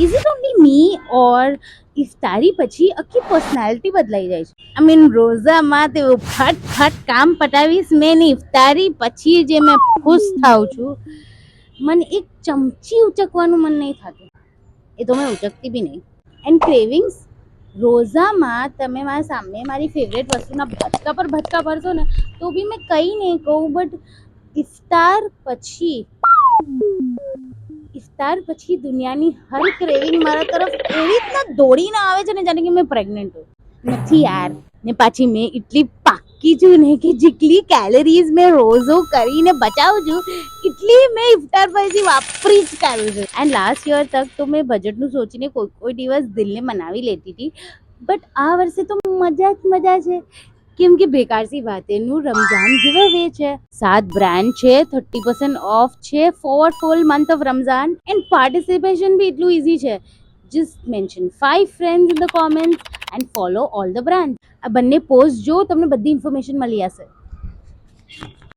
Is it only મી ઓર ઇફતારી પછી આખી personality બદલાઈ જાય છે? આઈ મીન રોઝામાં તે ફટ કામ પટાવીશ મેં ને ઇફતારી પછી જે મેં ખુશ થાઉં છું, મને એક ચમચી ઉચકવાનું મન નહીં થતું, એ તો મેં ઉચકતી બી નહીં. એન્ડ ક્રેવિંગ્સ, રોઝામાં તમે મારા સામે મારી ફેવરેટ વસ્તુના ભટકા પર ભટકા ભરશો ને તો બી મેં કંઈ નહીં કહું, બટ ઇફતાર પછી દુનિયાની હર ક્રેવિંગ મારા તરફ એવી રીતના દોડીને આવે છે ને જાણે કે મેં પ્રેગ્નન્ટ હોય. નથી યાર, ને પાછી મેં એટલી પાકી છું ને કે જેટલી કેલરીઝ મેં રોઝો કરીને બચાવું છું એટલી મેં ઇફતાર પછી વાપરી જ કાઢું છું. એન્ડ લાસ્ટ યર તક તો મેં બજેટનું સોચીને કોઈ દિવસ દિલને મનાવી લેતી હતી, બટ આ વર્ષે તો મજા જ મજા છે. કેમ કે બેકારસી વાતેનું રમઝાન ગિવ અવે છે, 7 બ્રાન્ડ છે, 30% ઓફ છે for full month of Ramzan. And participation be એટલું ઇઝી છે. Just mention 5 friends in the comments and follow all the brand. આ બંને પોસ્ટ જો તમને બધી ઇન્ફોર્મેશન મળી જશે.